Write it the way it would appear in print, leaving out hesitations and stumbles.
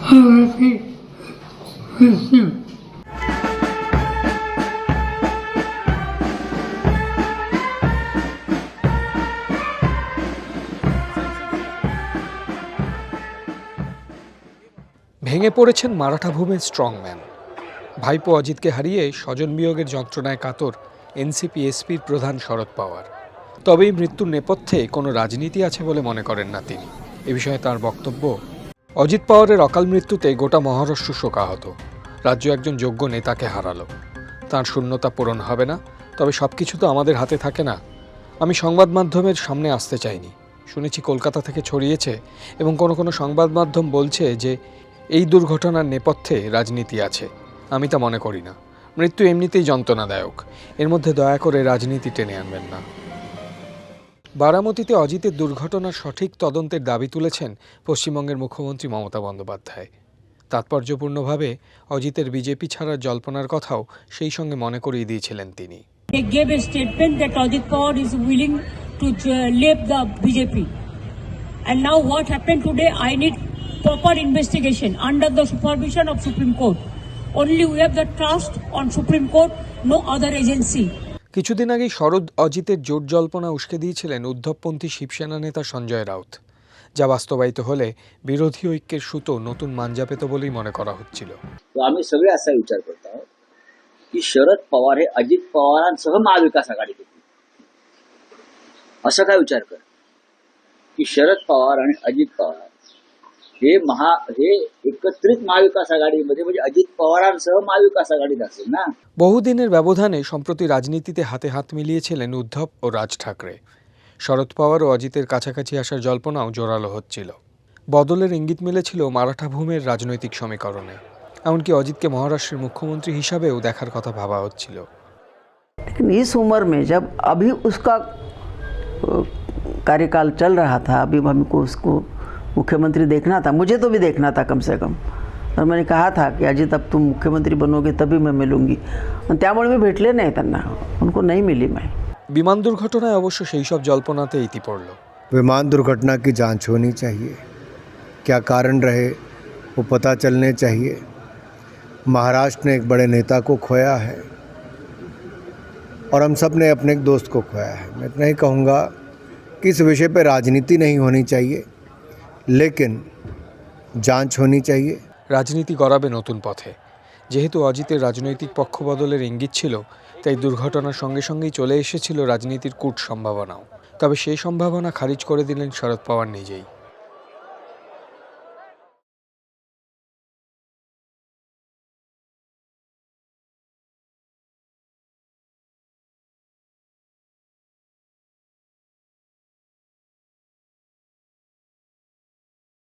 ভেঙে পড়েছেন মারাঠা ভূমির স্ট্রংম্যান। ভাইপো অজিতকে হারিয়ে স্বজন বিয়োগের যন্ত্রণায় কাতর এনসিপি-এসপির প্রধান শরদ পাওয়ার। তবে এই মৃত্যুর নেপথ্যে কোনো রাজনীতি আছে বলে মনে করেন না তিনি। এ বিষয়ে তার বক্তব্য, অজিত পাওয়ারের অকাল মৃত্যুতে গোটা মহারাষ্ট্র শোকাহত। রাজ্য একজন যোগ্য নেতাকে হারালো, তার শূন্যতা পূরণ হবে না। তবে সব কিছু তো আমাদের হাতে থাকে না। আমি সংবাদ মাধ্যমের সামনে আসতে চাইনি। শুনেছি কলকাতা থেকে ছড়িয়েছে এবং কোনো সংবাদ মাধ্যম বলছে যে এই দুর্ঘটনার নেপথ্যে রাজনীতি আছে। আমি তা মনে করি না। মৃত্যু এমনিতেই যন্ত্রণাদায়ক, এর মধ্যে দয়া করে রাজনীতি টেনে আনবেন না। বারামতিতে অজিতের দুর্ঘটনার সঠিক তদন্তের দাবি তুলেছেন পশ্চিমবঙ্গের মুখ্যমন্ত্রী মমতা বন্দ্যোপাধ্যায়। তাৎপর্যপূর্ণভাবে অজিতের বিজেপি ছাড়ার জল্পনার কথাও সেই সঙ্গে মনে করিয়ে দিয়েছিলেন তিনি। They gave a statement that Ajit Pawar is willing to leave the BJP. And now what happened today, I need proper investigation under the supervision of Supreme Court. Only we have the trust on Supreme Court, no other agency. কিছুদিন আগেই শরদ অজিতের জোট জল্পনা উস্কে দিয়েছিলেন উদ্ধবপন্থী শিবসেনা নেতা সঞ্জয় রাউত, যা বাস্তবায়িত হলে বিরোধী ঐক্যের সুতো নতুন মাঞ্জা পেত বলেই মনে করা হচ্ছিল। तो आम्ही सगळे असा विचार करत आहोत की शरद पवार हे अजित पवारांसह महाविकास आघाडी घेतील, असं काय विचार कर की शरद पवार आणि अजित पवार हे एकत्रित महाविकास आघाडीमध्ये म्हणजे अजित पवारांसह महाविकास आघाडीत असेल ना। বহুদিনের ব্যবধানে সম্প্রতি রাজনীতিতে হাতে হাত মিলিয়েছিলেন উদ্ধব ও রাজ ঠাকরে। শরদ পাওয়ার ও অজিতের কাছাকাছি আসার জল্পনাও জোরালো হচ্ছিল। বদলের ইঙ্গিত মিলেছিল মারাঠা ভূমির রাজনৈতিক সমীকরণে। এমনকি অজিতকে মহারাষ্ট্রের মুখ্যমন্ত্রী হিসাবেও দেখার কথা ভাবা হচ্ছিল। लेकिन इस उम्र में जब अभी उसका कार्यकाल चल रहा था, अभी हमको उसको मुख्यमंत्री देखना था, मुझे तो भी देखना था कम से कम। और मैंने कहा था कि अजित अब तुम मुख्यमंत्री बनोगे तभी मैं मिलूंगी, त्यामुळे मी भेटले नाही त्यांना, उनको नहीं मिली मैं। বিমান দুর্ঘটনায় অবশ্য সেই সব জল্পনাতে ইতি পড়ল। विमान दुर्घटना की जांच होनी चाहिए, क्या कारण रहे वो पता चलने चाहिए। महाराष्ट्र ने एक बड़े नेता को खोया है और हम सब ने अपने एक दोस्त को खोया है। मैं इतना ही कहूँगा कि इस विषय पर राजनीति नहीं होनी चाहिए, लेकिन जांच होनी चाहिए। রাজনীতি গড়াবে নতুন পথে। যেহেতু অজিতের রাজনৈতিক পক্ষ বদলের ইঙ্গিত ছিল, তাই দুর্ঘটনার সঙ্গে সঙ্গেই চলে এসেছিল রাজনীতির কূট সম্ভাবনাও। তবে সেই সম্ভাবনা খারিজ করে দিলেন শরদ পাওয়ার নিজেই।